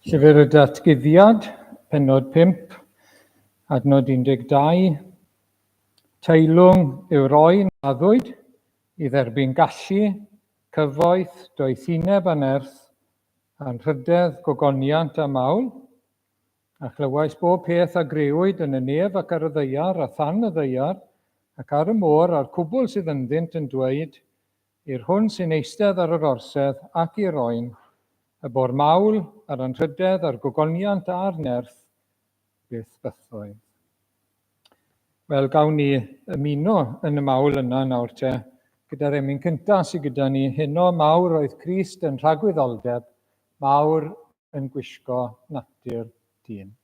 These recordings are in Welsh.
Llyfr y Datguddiad, pennod 5, adnod 12. Teilwng yw roi naddwyd i dderbyn gallu, cyfoeth, doethineb a nerth, anrhydedd, gogoniant a mawl, a chlywais bob peth a grewyd yn y nef ac ar y ddaear a than y ddaear, ac ar y môr a'r cwbl sydd ynddynt yn dweud, i'r hwn sy'n eistedd ar yr orsedd ac i'r oen, y bo'r mawl, a'r anrhydedd, a'r gogoniant a'r nerth, beth bythoedd. Wel, gawn ni ymuno yn y mawl yna nawr te, gyda'r emyn cyntaf sydd gyda ni, heno mawr oedd Crist yn rhagwyddoldeb, mawr yn gwisgo natur dyn.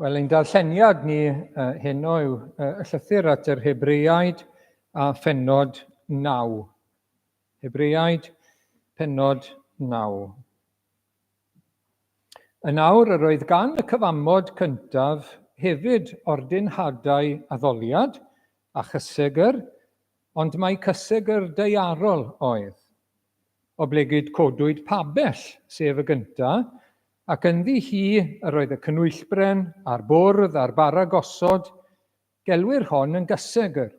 Wel, ein darlleniad ni heno yw y llythyr at yr Hebreaid a phennod 9. Hebreaid, pennod 9. Yn awr yr oedd gan y cyfamod cyntaf hefyd ordynhadau addoliad a chysegr ond mae cysegr daearol oedd. O blegyd codwyd pabell, sef y gyntaf, ac ynddi hi yr oedd y cynwyllbren a'r bwrdd a'r bara gosod, gelwir hon yn gysegr.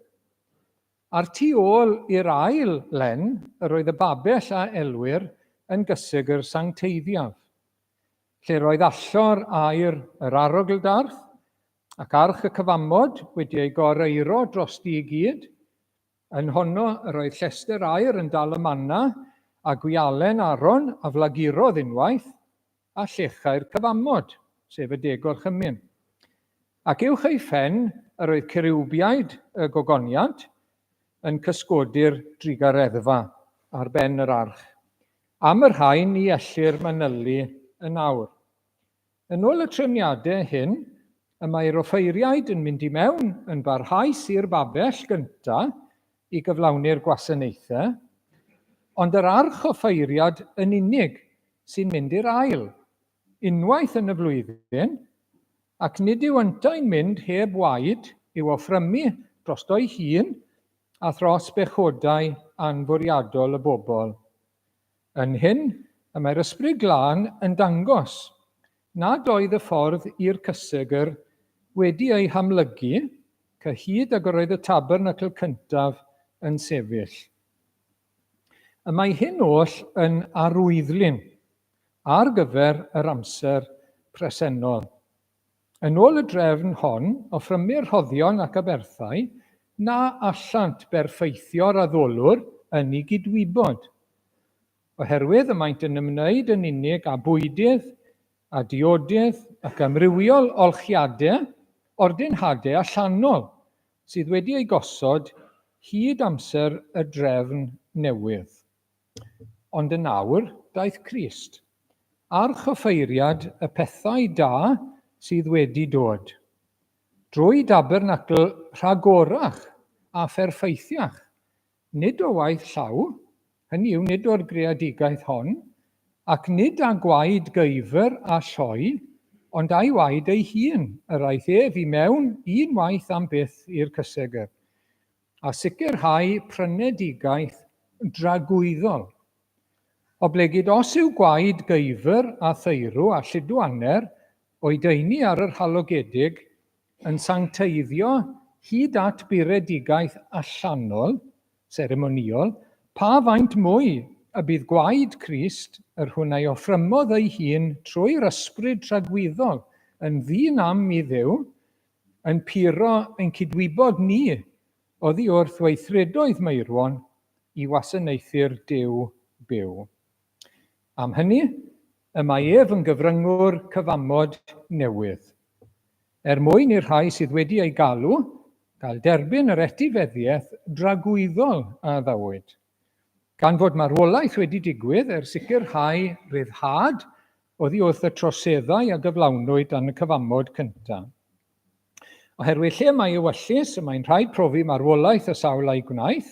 Ar tu ôl i'r ail len, yr oedd y babell a elwir yn gysegr sancteiddiaf, lle roedd allor air yr arogl-darth ac arch y cyfamod wedi ei goreiro drosti i gyd. Yn honno yr oedd llestr air yn dal y manna a gwialen Aron a flagurodd unwaith a llechau'r cyfamod, sef y 10 orchymyn. Ac uwch ei phen yr oedd ceriwbiaid y gogoniant yn cysgodi'r drigareddfa ar ben yr arch. Am yr rhain i ellir manylu yn awr. Yn ôl y trefniadau hyn, y mae'r offeiriaid yn mynd i mewn yn barhaus i'r babell gyntaf i gyflawni'r gwasanaethau, ond yr arch offeiriad yn unig sy'n mynd i'r ail, unwaith yn y flwyddyn, ac nid yw yntau'n mynd heb waed i'w offrymu dros o'i hun a thros bechodau anfwriadol y bobl. Yn hyn, y mae'r ysbryd glân yn dangos nad oedd y ffordd i'r cysegr wedi ei hamlygu, cyhyd ag yr oedd y tabernacl cyntaf yn sefyll. Y mae hyn oll yn arwyddlin ar gyfer yr amser presennol. Yn ôl y drefn hon, offrymir rhoddion ac aberthau na allant berffeithio'r addolwr yn ei gydwybod, oherwydd y maent yn ymwneud yn unig â bwydydd, a diodydd ac amrywiol olchiadau, ordynhadau allanol sydd wedi ei gosod hyd amser y drefn newydd. Ond yn awr, daeth Crist, arch offeiriad y pethau da sydd wedi dod, drwy dabernacl rhagorach a pherffeithiach, nid o waith llaw, hynny yw nid o'r greadigaeth hon, ac nid â gwaed geifr a sioe, ond a'i waed ei hun, yr aeth ef i mewn unwaith am byth i'r cysegr, a sicrhau prynedigaeth dragwyddol. O blegyd os yw gwaed geifr a theirw a llydwaner o'i deini ar yr halogedig yn sancteiddio hyd at buredigaeth allanol, seremoniol, pa faint mwy y bydd gwaed Crist, yr hwn ei offrymodd ei hun trwy'r ysbryd tragwyddol yn ddyn am i Dduw, yn puro ein cydwybod ni oddi wrth weithredoedd meirwon i wasanaethu'r Duw byw. Am hynny, y mae ef yn gyfryngwr cyfamod newydd. Mwyn i'r rhai sydd wedi ei galw, gael derbyn yr etifeddiaeth dragwyddol a ddawyd. Gan fod marwolaeth wedi digwydd sicrhau ryddhad oddi wrth y troseddau a gyflawnwyd dan y cyfamod cyntaf. Oherwydd lle mae ewyllus, mae'n rhaid profi marwolaeth y sawl a'i gwnaeth,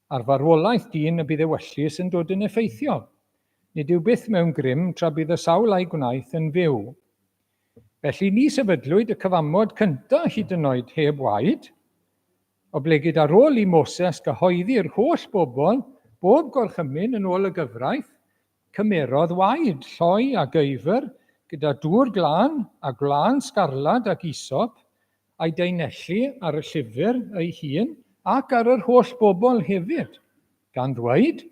a'r farwolaeth dyn y bydd ewyllus yn dod yn effeithiol. Nid yw byth mewn grym tra bydd y sawl a'i gwnaeth yn fyw. Felly ni sefydlwyd y cyfamod cyntaf hyd yn oed heb waed, o blegyd ar ôl i Moses gyhoeddi'r holl bobl bob gorchymyn yn ôl y gyfraith, cymerodd waed, lloi a geifr gyda dŵr glân a gwlân sgarlad ac isop a'i deinellu ar y llyfr ei hun ac ar yr holl bobl hefyd, gan ddweud,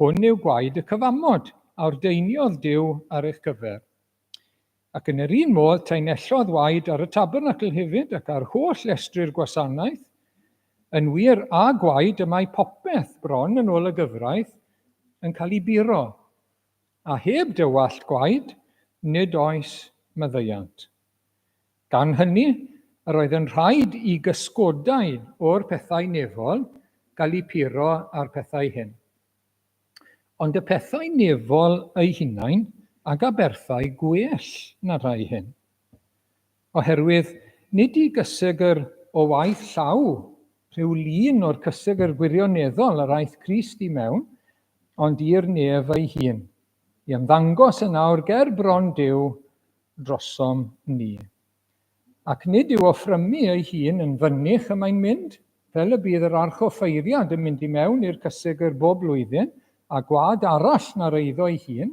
hwn yw gwaed y cyfamod a ordeiniodd Duw ar eich cyfer. Ac yn yr un modd taenellodd waed ar y tabernacl hefyd ac ar holl lestri'r gwasanaeth, yn wir a gwaed y mae popeth bron yn ôl y gyfraith yn cael ei buro, a heb dywallt gwaed, nid oes maddeuant. Gan hynny, yr oedd yn rhaid i gysgodau o'r pethau nefol gael ei puro ar pethau hyn. Ond y pethau nefol eu hunain ac aberthau gwell na rhai hyn. Oherwydd, nid i gysegr o waith llaw, rhyw lun o'r cysegr gwirioneddol yr aeth Crist i mewn, ond i'r nef ei hun, i ymddangos yn awr ger bron Duw drosom ni. Ac nid yw offrymu ei hun yn fynych y mae'n mynd, Fel y bydd yr arch o ffeiriad yn mynd I mewn i'r cysegr bob blwyddyn a gwad arall na'r eiddo ei hun,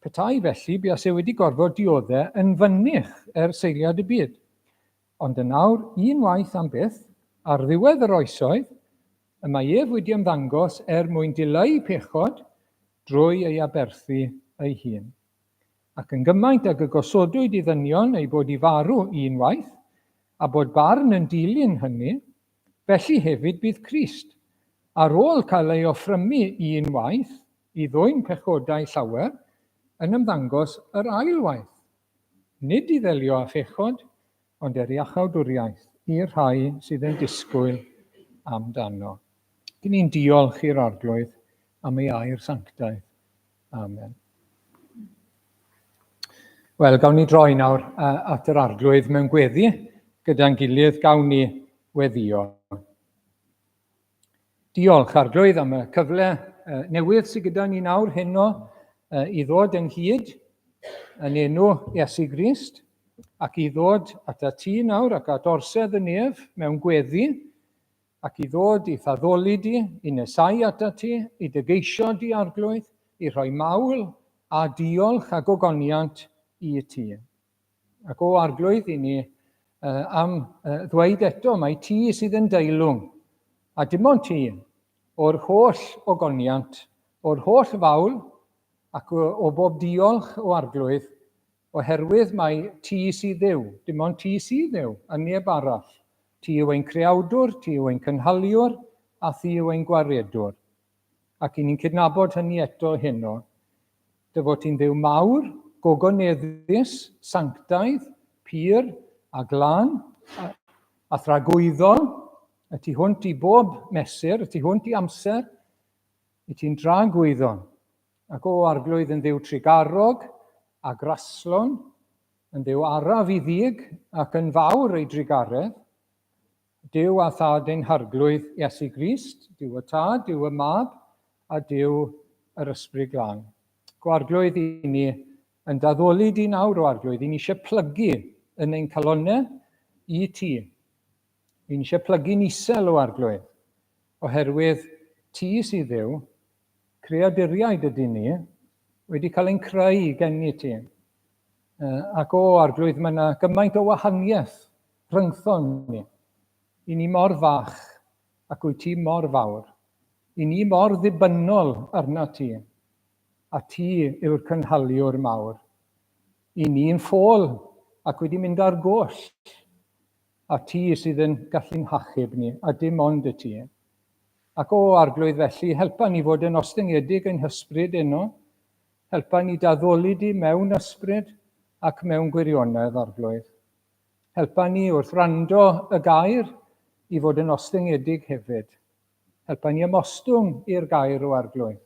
petai felly buas e wedi gorfod dioddau yn fynych seiliad y byd. Ond yn nawr, unwaith am byth, ar ddiwedd yr oesoedd, y mae ef wedi ymddangos mwyn dileu pechod drwy ei aberthu ei hun. Ac yn gymaint ag y gosodwyd I ddynion ei bod I farw unwaith, a bod barn yn dilyn hynny, felly hefyd bydd Crist, ar ôl cael ei offrymu unwaith I ddwyn pechodau llawer, yn ymddangos yr ailwaith. Nid I ddelio â phechod, ond iachawdwriaeth i'r rhai sydd yn disgwyl amdano. Gyn ni'n diolch i'r arglwydd am ei air sanctaidd. Amen. Wel, gawn ni droi nawr at yr arglwydd mewn gweddi, gyda'n gilydd gawn ni weddio. Diolch arglwydd am y cyfle newydd sydd gyda ni nawr heno I ddod yn hyd yn enw Iesu Grist, ac I ddod at y ti nawr ac at orsedd y nef mewn gweddi, ac I ddod I thaddoli di, I nesau at y ti, I dygeisio di arglwydd, I rhoi mawl a diolch a gogoniant I ti. Ac o arglwydd I ni am ddweud eto, mae ti sydd yn deilwng, a dim ond ti, o'r holl ogoniant, o'r holl fawl, ac o bob diolch o arglwydd, oherwydd mae ti sydd Dduw, dim ond ti sydd Dduw, a neb arall. Ti yw ein creawdwr, ti yw ein cynhaliwr, a ti yw ein gwaredwr. Ac I ni'n cydnabod hynny eto heno. Dy fod ti'n Dduw mawr, gogoneddus, sanctaidd, pur a glân, a thragwyddol, y ti hwnt I bob mesur, y ti hwnt I amser, y ti'n dragwyddol. Ac o arglwydd yn Dduw trigarog a graslon, yn Dduw araf I ddig ac yn fawr ei drigaredd, Duw a thad ein harglwydd Iesu Grist, Duw y tad, Duw y mab, a Duw yr ysbryd glân. Ac o arglwydd I ni yn daddoli di nawr o arglwydd, I ni eisiau plygu yn ein calonnau I ti. I ni eisiau plygu'n isel o arglwydd, oherwydd ti sydd Dduw, creaduriaid ydy ni, wedi cael ein creu gen I ti. Ac o arglwydd mae yna gymaint o wahaniaeth rhyngthon ni. I ni mor fach ac wyt ti mor fawr. I ni mor ddibynnol arna ti. A ti yw'r cynhaliwr mawr. I ni'n ffôl ac wedi mynd ar goll. A ti sydd yn gallu'n hachub ni, a dim ond y ti. Ac o arglwydd felly, helpa ni fod yn ostyngedig yn hysbryd eno, helpa ni daddoli di mewn ysbryd ac mewn gwirionedd arglwydd. Helpa ni wrth rando y gair I fod yn ostyngedig hefyd. Helpa ni ymostwng i'r gair o arglwydd.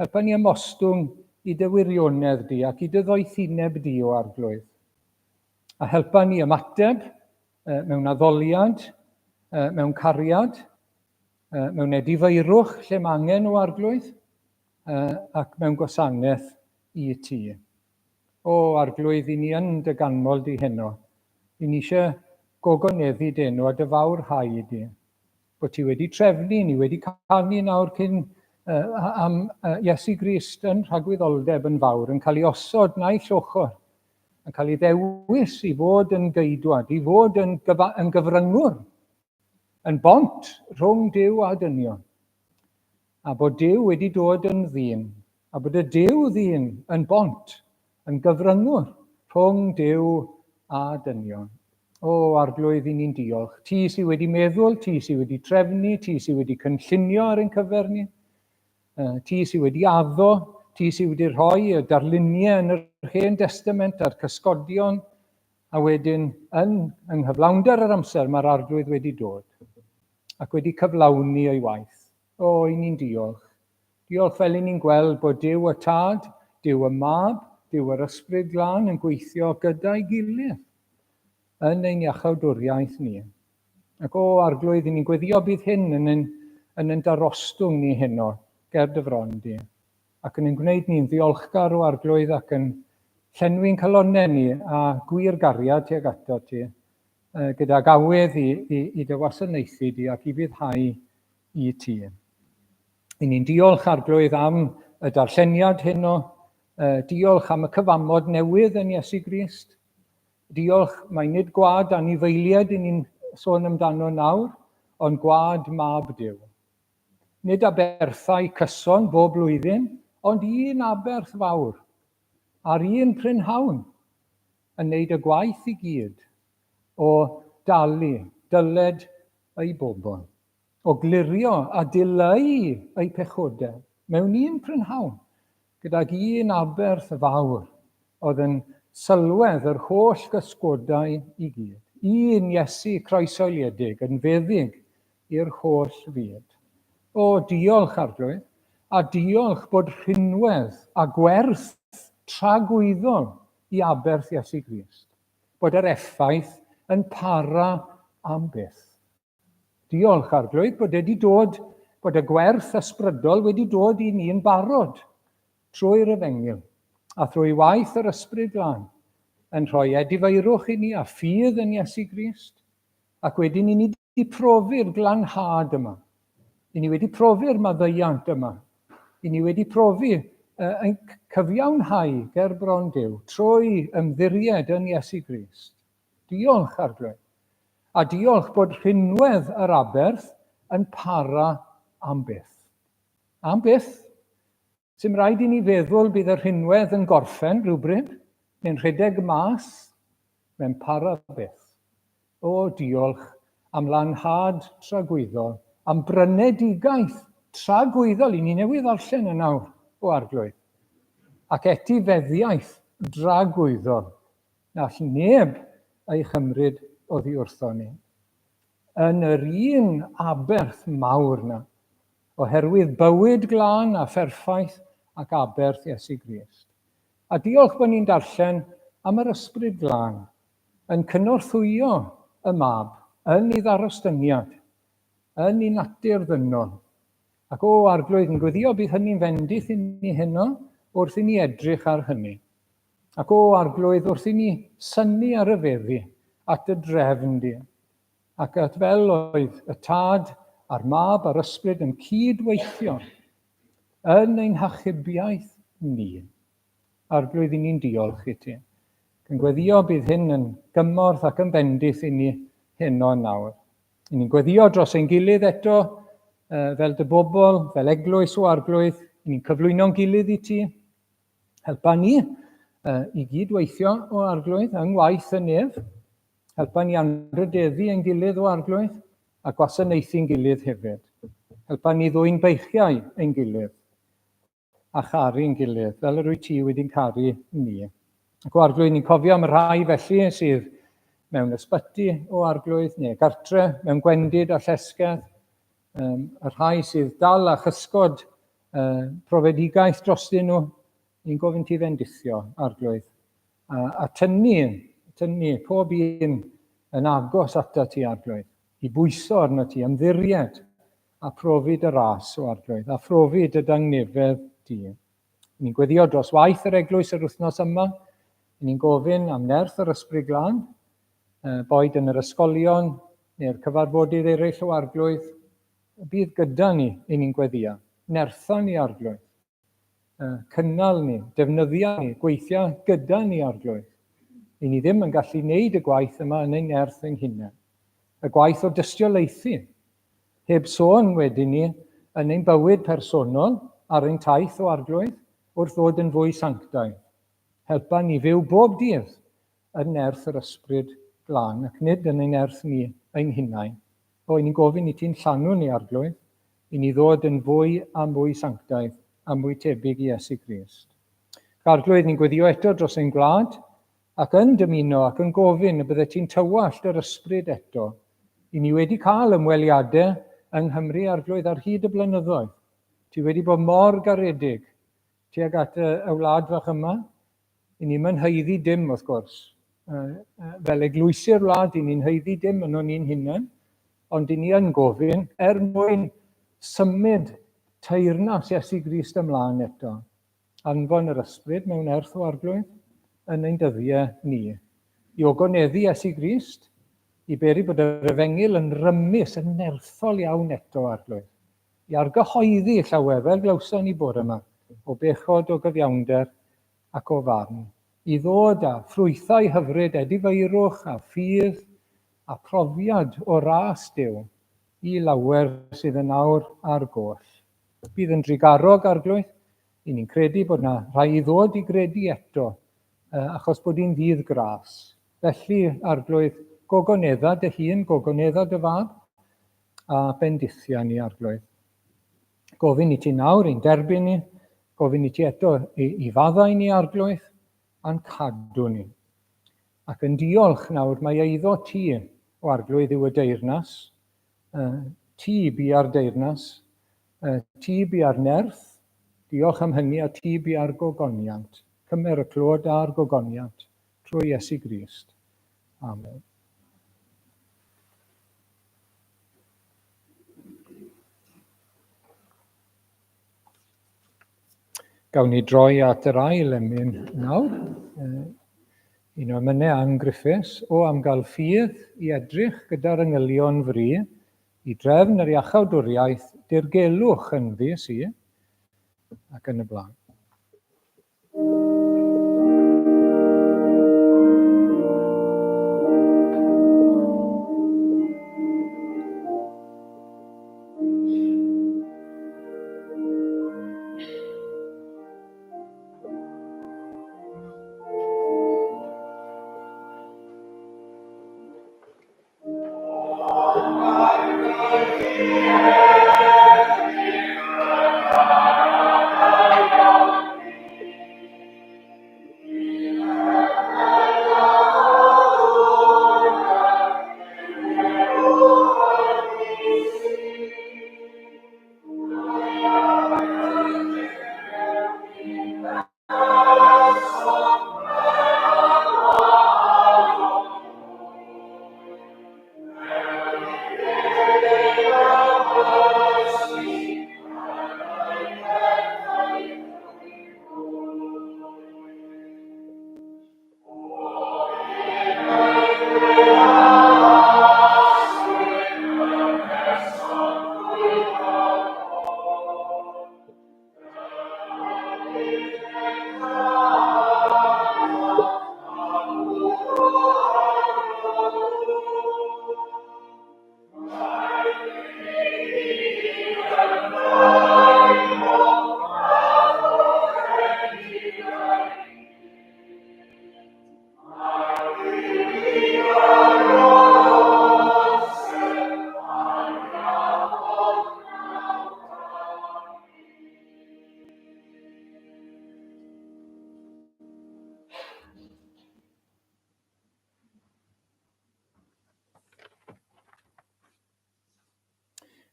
Helpa ni ymostwng I dy wirionedd di ac I dy ddoethineb di o arglwydd. A helpa ni ymateb mewn addoliad, mewn cariad, mewn edifeirwch lle mae angen o arglwydd, ac mewn gwasanaeth I ti. O arglwydd I ni yn dy ganmol di heno. I ni eisiau gogoneddu dy enw a dy fawr hau di. Bod ti wedi trefnu, ni wedi canu nawr cyn am Iesu Grist yn rhagwyddoldeb yn fawr, yn cael ei osod naill ochr, yn cael ei ddewis I fod yn geidwad, I fod yn gyfryngwr, yn bont rhwng Duw a dynion. A bod Duw wedi dod yn ddyn, a bod y Duw ddyn yn bont, yn gyfryngwr rhwng Duw a dynion. O arglwydd I ni'n diolch. Ti sydd wedi meddwl, ti sydd wedi trefnu, ti sydd wedi cynllunio ar ein cyfer ni, ti sydd wedi addo, ti sydd wedi rhoi y darluniau yn yr Hen Testament a'r cysgodion, a wedyn yn nghyflawnder yr amser mae'r arglwydd wedi dod ac wedi cyflawni ei waith. O, I ni'n diolch. Diolch fel I ni'n gweld bod Duw y tad, Duw y mab, Duw yr ysbryd glân yn gweithio gyda'i gilydd yn ein iachawdwriaeth ni. Ac o arglwydd I ni'n gweddio bydd hyn yn ein darostwng ni heno ger dy fron di. Ac yn ein gwneud ni'n ddiolchgar o arglwydd ac yn llenwi'n calonnau ni a gwir gariad tuag ato ti. gyda gawydd i dy wasanaethu di ac i fyddhau i ti. I ni'n diolch Arglwydd am y darlleniad hyn o, diolch am y cyfamod newydd yn Iesu Grist. Diolch, mae nid gwad anifeiliaid i ni'n sôn amdano nawr, ond gwad mab Duw. Nid aberthau cyson bob blwyddyn, ond un aberth fawr, a'r un prynhawn yn wneud y gwaith i gyd o dalu, dyled ei bobl, o glirio a dileu ei pechodau mewn un prynhawn, gydag un aberth fawr oedd yn sylwedd yr holl gysgodau i gyd. Un Iesu croesoeliedig yn feddyg i'r holl fyd. O, diolch Arglwydd, a diolch bod rhinwedd a gwerth tragwyddol i aberth Iesu Grist. Bod yr effaith yn para am byth. Diolch Arglwydd bod bod y gwerth ysbrydol wedi dod i ni'n barod trwy'r Efengyl a trwy waith yr Ysbryd Glân yn rhoi edifeirwch i ni a ffydd yn Iesu Grist, ac wedyn i ni wedi profi'r glanhad yma. I ni wedi profi'r maddeuant yma. I ni wedi profi yn cyfiawnhau ger bron Duw trwy ymddiried yn Iesu Grist. Diolch Arglwydd. A diolch bod rhinwedd yr aberth yn para am byth. Am byth. Sy'n rhaid i ni feddwl bydd y rhinwedd yn gorffen rhywbryd, neu'n rhedeg mas, mewn para byth. O, diolch am lanhad tragwyddol, am brynedigaeth tragwyddol, i ni newydd ddarllen y nawr o Arglwydd, ac etifeddiaeth dragwyddol, na all neb ei chymryd oddi wrtho ni. Yn yr un aberth mawr na, oherwydd bywyd glân a pherffaith ac aberth Iesu Grist. A diolch bod ni'n darllen am yr Ysbryd Glân yn cynorthwyo y mab yn ei ddarostyniad, yn ei natur ddynol. Ac o Arglwydd yn gweddio bydd hynny'n fendith i ni heno wrth i ni edrych ar hynny. Ac o Arglwydd wrth i ni synnu ar y feddi at y drefn di. Ac at fel oedd y tad a'r mab a'r ysbryd yn cydweithio yn ein hachubiaeth ni. Arglwydd i ni'n diolch i ti. Yn gweddio bydd hyn yn gymorth ac yn bendith i ni heno nawr. I ni'n gweddio dros ein gilydd eto fel dy bobl, fel eglwys o Arglwydd. I ni'n cyflwyno'n gilydd i ti. Helpa ni i gydweithio o Arglwydd yng ngwaith y nef. Helpa ni anrydeddu ein gilydd o Arglwydd a gwasanaethu'n gilydd hefyd. Helpa ni ddwy'n beichiau ein gilydd a charu'n gilydd, fel yr wyt ti wedi'n caru ni. Ac o Arglwydd, ni'n cofio am y rhai felly sydd mewn ysbyty o Arglwydd, neu gartre, mewn gwendid a llesgedd, y rhai sydd dal a chysgod profedigaeth drostyn nhw, ni'n gofyn ti fendithio Arglwydd. A tynnu pob un yn agos ata ti Arglwydd, i bwyso arno ti, ymddiried a profid y ras o Arglwydd, a profid y dangnefedd ti. Ni'n gweddio dros waith yr eglwys yr wythnos yma, ni'n gofyn am nerth yr Ysbryd Glân, boed yn yr ysgolion neu'r cyfarfodydd eraill o Arglwydd, bydd gyda ni i ni'n gweddio, nertho ni Arglwydd, cynnal ni, defnyddio ni, gweithio gyda ni Arglwydd. I ni ddim yn gallu wneud y gwaith yma yn ein nerth ein hunain. Y gwaith o dystiolaethu, heb sôn wedyn ni yn ein bywyd personol ar ein taith o Arglwydd wrth ddod yn fwy sanctaidd. Helpa ni fyw bob dydd yn nerth yr Ysbryd Glân ac nid yn ein nerth ni ein hunain. O, i ni'n gofyn i ti'n llanw ni Arglwydd, i ni ddod yn fwy am fwy sanctaidd, am fwy tebyg i Iesu Grist. Arglwydd, ni'n gweddio eto dros ein gwlad, ac yn dymuno ac yn gofyn y bydde ti'n tywallt yr ysbryd eto. I ni wedi cael ymweliadau yng Nghymru Arglwydd ar hyd y blynyddoedd. Ti wedi bod mor garedig tuag at y wlad fach yma. I ni'n mynheiddi dim wrth gwrs. Fel eglwysi'r wlad, i ni'n heiddi dim yn o'n i'n hunain, ond i ni yn gofyn mwyn symud teyrnas Iesu Grist ymlaen eto. Anfon yr ysbryd mewn erth o Arglwydd yn ein dyddiau ni. I ogoneddu Iesu Grist i beri bod yr efengil yn rymus, yn nerthol iawn eto arglwydd. I argyhoeddi llawer, fel glawson ni bore yma, o bechod o gyfiawnder ac o farn. I ddod â ffrwythau hyfryd, edifeirwch a ffydd a profiad o ras Duw i lawer sydd yn nawr ar goll. Bydd yn drigarog arglwydd, i ni'n credu bod yna rhai i ddod i gredu eto, achos bod hi'n ddydd gras. Felly arglwydd, gogonedda dy hun, gogonedda dy fad, a bendithia ni arglwydd. Gofyn i ti nawr i'n derbyn ni, gofyn i ti eto i faddau ni arglwydd, a'n cadw ni. Ac yn diolch nawr, mae eiddo ti o arglwydd yw y deyrnas, ti bu ar deyrnas, ti bu ar nerth, diolch am hynny a ti bu ar gogoniant. Cymer y clod a'r gogoniant trwy Iesu Grist. Amen. Gawn ni droi at yr ail emyn nawr. Un o emynau angriffus o am gael ffydd i edrych gyda'r angylion fri i drefn yr iachawdwriaeth dirgelwch yn fus i ac yn y blaen.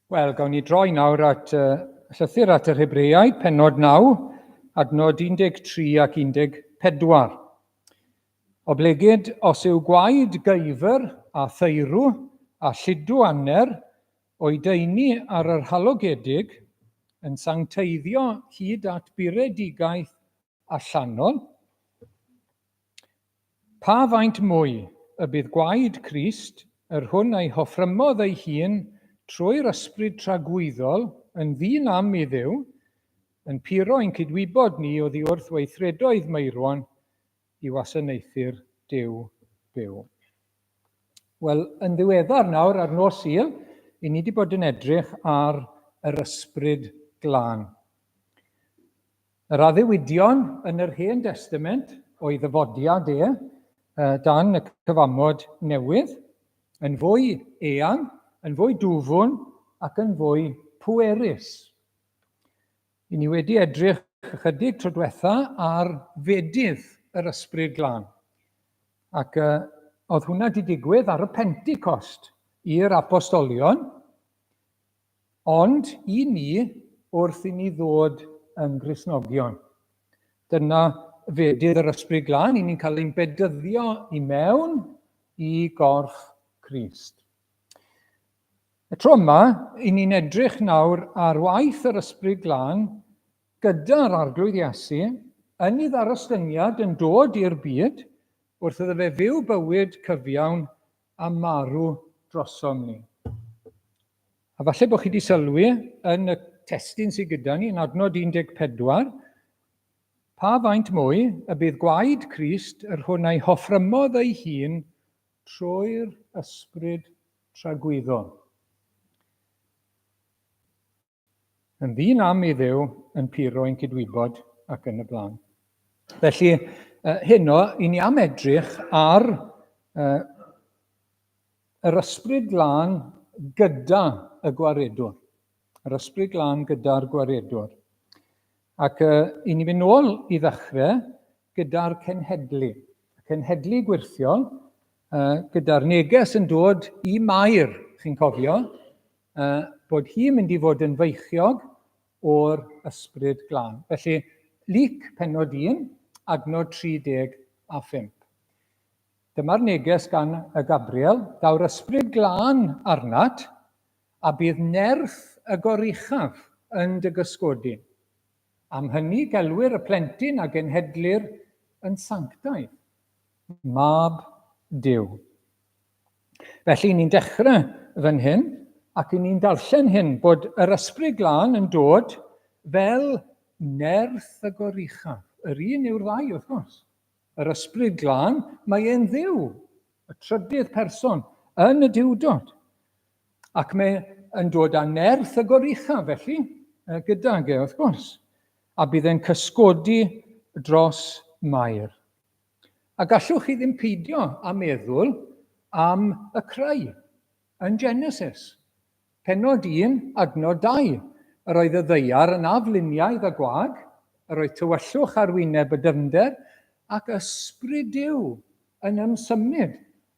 Wel, gawn ni droi nawr at llythyr at yr Hebreaid, pennod 9, adnod 13 ac 14. O blegyd, os yw gwaed geifr a theirw a lludw aner o'i deini ar yr halogedig yn sancteiddio hyd at buredigaeth allanol, pa faint mwy y bydd gwaed Crist, yr hwn ei hoffrymodd ei hun trwy'r ysbryd tragwyddol yn ddyn am i Dduw, yn puro ein cydwybod ni oddi wrth weithredoedd meirwan i wasanaethu'r Duw byw. Wel, yn ddiweddar nawr ar nos Sul, i ni wedi bod yn edrych ar yr ysbryd glân. Yr addewidion yn yr Hen Testament o'i ddyfodiad dan y cyfamod newydd, yn fwy eang, yn fwy dwfwn ac yn fwy pwerus. I ni wedi edrych ychydig tro diwetha ar fedydd yr ysbryd glân. Ac oedd hwnna wedi digwydd ar y Pentecost i'r apostolion, ond i ni wrth i ni ddod yn Gristnogion. Dyna fedydd yr ysbryd glân, i ni'n cael ein bedyddio i mewn i gorff Crist. Y tro yma, i ni'n edrych nawr ar waith yr ysbryd glân gyda'r arglwydd Iesu yn ei ddarostyniad yn dod i'r byd wrth iddo fe fyw bywyd cyfiawn a marw drosom ni. A falle bod chi wedi sylwi yn y testun sydd gyda ni, yn adnod 14, pa faint mwy y bydd gwaed Crist yr hwn a'i hoffrymodd ei hun trwy'r ysbryd tragwyddol. Yn ddyn am i Dduw yn puro ein cydwybod ac yn y blaen. Felly, heno, i ni am edrych ar yr ysbryd glân gyda y gwaredwr. Yr ysbryd glân gyda'r gwaredwr. Ac i ni fynd nôl i ddechrau gyda'r cenhedlu. Y cenhedlu gwirthiol, gyda'r neges yn dod i Mair, chi'n cofio, bod hi'n mynd i fod yn feichiog o'r ysbryd glân. Felly, Luc pennod 1, adnod 35. Dyma'r neges gan y Gabriel, daw'r ysbryd glân arnat, a bydd nerth y goruchaf yn dy gysgodi. Am hynny gelwir y plentyn a genhedlir yn sanctaidd, mab Duw. Felly, ni'n dechrau fan hyn, ac ni'n darllen hyn bod yr ysbryd glân yn dod fel nerth y goruchaf. Yr un yw'r ddau, wrth gwrs. Yr ysbryd glân, mae e'n Dduw, y trydydd person yn y diwdod. Ac mae'n dod â nerth y goruchaf, felly, gyda ge, wrth gwrs. A bydd e'n cysgodi dros Mair. A gallwch chi ddim peidio a meddwl am y creu yn Genesis. Pennod 1, adnod 2. Yr oedd y ddeiar yn afluniaidd a gwag, yr oedd tywyllwch ar wyneb y dyfnder, ac ysbryd Duw yn ymsymud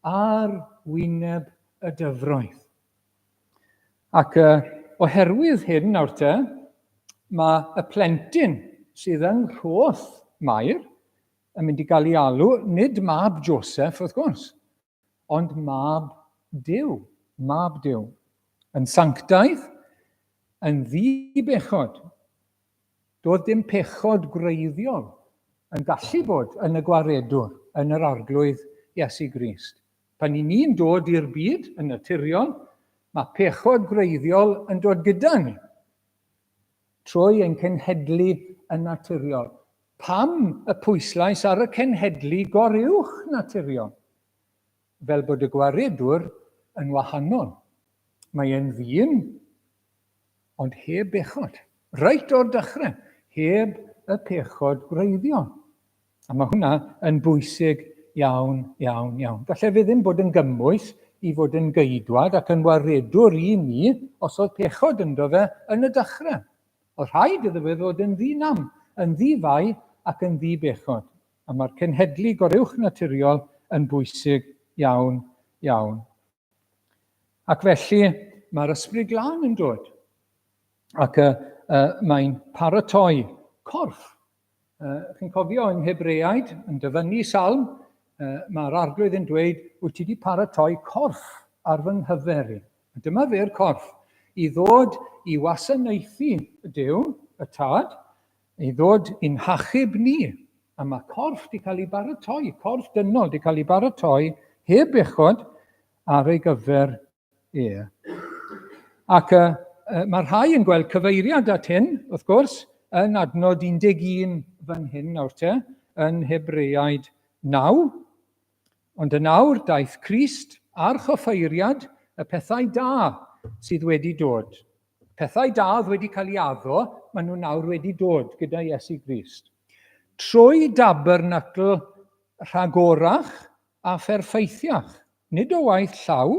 ar wyneb y dyfroedd. Ac oherwydd hyn nawr te, mae y plentyn sydd yn rhoth Mair yn mynd i gael ei alw, nid mab Joseph, wrth gwrs, ond mab Duw, mab Duw. Yn sanctaidd, yn ddi-bechod. Doedd dim pechod gwreiddiol yn gallu bod yn y gwaredwr, yn yr arglwydd Iesu Grist. Pan i ni'n dod i'r byd yn naturiol, mae pechod gwreiddiol yn dod gyda ni, trwy ein cenhedlu yn naturiol. Pam y pwyslais ar y cenhedlu goruwch naturiol? Fel bod y gwaredwr yn wahanol. Mae e'n ddyn, ond heb bechod. Reit o'r dechrau, heb y pechod gwreiddiol. A mae hwnna yn bwysig iawn, iawn, iawn. Gallai fe ddim bod yn gymwys i fod yn geidwad ac yn waredwr i ni os oedd pechod ynddo fe yn y dechrau. Oedd rhaid iddo fe fod yn ddynam, yn ddifau ac yn ddibechod. A mae'r cenhedlu goruwch naturiol yn bwysig iawn, iawn. Ac felly mae'r ysbryd glân yn dod. Ac mae'n paratoi corff. Chi'n cofio yn Hebreaid, yn dyfynnu salm, mae'r arglwydd yn dweud, wyt ti wedi paratoi corff ar fy nghyfer i. Dyma fe'r corff, i ddod i wasanaethu Duw, y tad, i ddod i'n hachub ni. A mae corff wedi cael ei baratoi, corff dynol wedi cael ei baratoi, heb bechod ar ei gyfer e. Ac mae rhai yn gweld cyfeiriad at hyn, wrth gwrs, yn adnod 11 fan hyn nawr te, yn Hebreaid 9. Ond y nawr daeth Crist a'r choffeiriad y pethau da sydd wedi dod. Pethau da oedd wedi cael ei addo, maen nhw nawr wedi dod gyda Iesu Grist. Trwy dabernacl rhagorach a pherffeithiach, nid o waith llaw,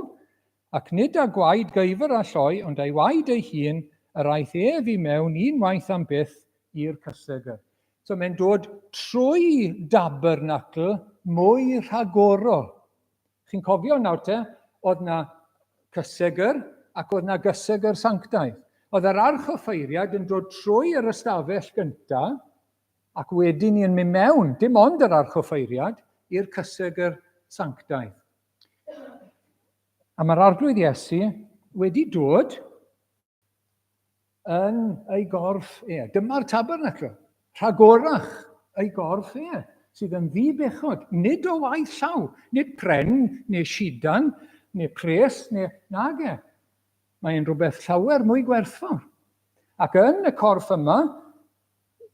ac nid â gwaed geifr a lloi, ond ei waed ei hun, yr aeth ef i mewn un waith am byth i'r cysegr. So mae'n dod trwy dabernacl mwy rhagorol. Chi'n cofio nawr te, oedd na cysegr ac oedd na gysegr sanctaidd. Oedd yr archoffeiriad yn dod trwy yr ystafell gyntaf, ac wedyn ni'n mynd mewn, dim ond yr archoffeiriad, i'r cysegr sanctaidd. A mae'r arglwydd Iesu wedi dod yn ei gorff e. Dyma'r tabernacl, rhagorach ei gorff e, sydd yn ddibechod, nid o waith llaw, nid pren neu sidan, neu pres, neu nag e. Mae'n rhywbeth llawer mwy gwerthfawr. Ac yn y corff yma,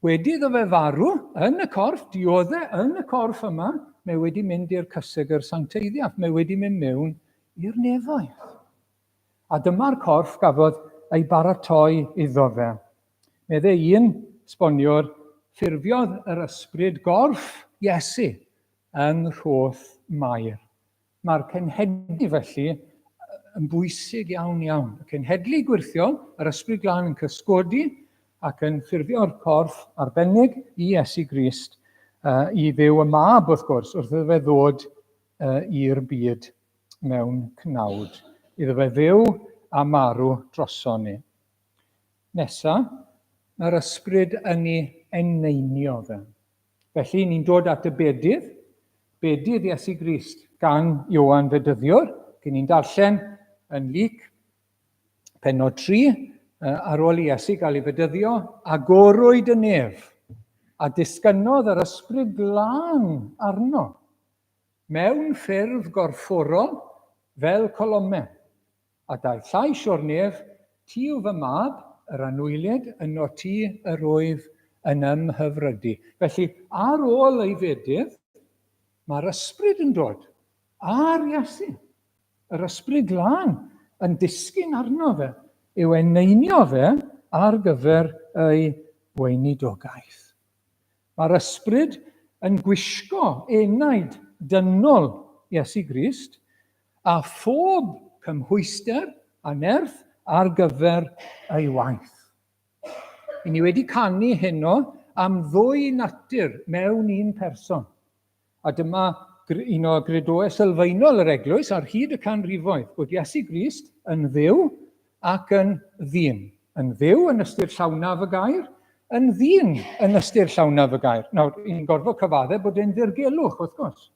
wedi iddo fe farw, yn y corff, dioddau yn y corff yma, mae wedi mynd i'r cysegr sancteiddiaeth. Mae wedi mynd mewn i'r nefoedd. A dyma'r corff gafodd ei baratoi iddo fe. Medde un sboniwr, ffurfiodd yr ysbryd gorff Iesu yng Nghrwth Mair. Mae'r cenhedlu felly yn bwysig iawn iawn. Y cenhedlu gwirthiol, yr ysbryd glân yn cysgodi ac yn ffurfio'r corff arbennig i Iesu Grist i ddew y mab wrth gwrs wrth iddo fe ddod i'r byd mewn cnawd. Iddo fe ddew a marw droson ni. Nesa, mae'r ysbryd yn ei eneinio fe. Felly ni'n dod at y bedydd Iesu Grist gan Ioan Fedyddiwr, cyn ni'n darllen yn Luc, pennod 3, ar ôl i Iesu gael ei fedyddio, agorwyd y nef, a disgynnodd yr ysbryd glân arno, mewn ffurf gorfforol fel colomau, a daeth llais o'r nef, ti yw fy mab, yr anwylid, yno ti yr oedd yn ymhyfrydu. Felly, ar ôl ei fedydd, mae'r ysbryd yn dod ar Iesu. Yr ysbryd glân yn disgyn arno fe, yw eneinio fe ar gyfer ei weinidogaeth. Mae'r ysbryd yn gwisgo enaid dynol Iesu Grist a phob cymhwyster a nerth ar gyfer ei waith. I ni wedi canu heno am ddwy natur mewn un person. A dyma un o gredoau sylfaenol yr eglwys ar hyd y canrifoedd, bod Iesu Grist yn dduw ac yn ddyn. Yn dduw yn ystyr llawnaf y gair, yn ddyn yn ystyr llawnaf y gair. Nawr, ni'n gorfod cyfaddau bod e'n ddirgelwch, wrth gwrs.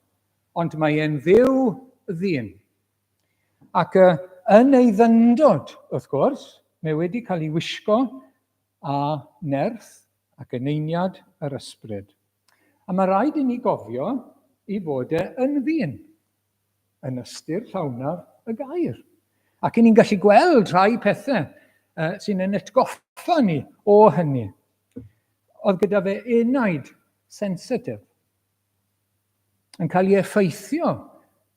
Ond mae e'n dduw ddyn. Ac yn ei ddyndod, wrth gwrs, mae wedi cael ei wisgo a nerth ac eneiniad yr ysbryd. A mae rhaid i ni gofio i fod yn ddyn, yn ystyr llawnaf y gair. Ac ni'n gallu gweld rhai pethau sy'n yn atgoffa ni o hynny. Oedd gyda fe enaid sensitif yn cael ei effeithio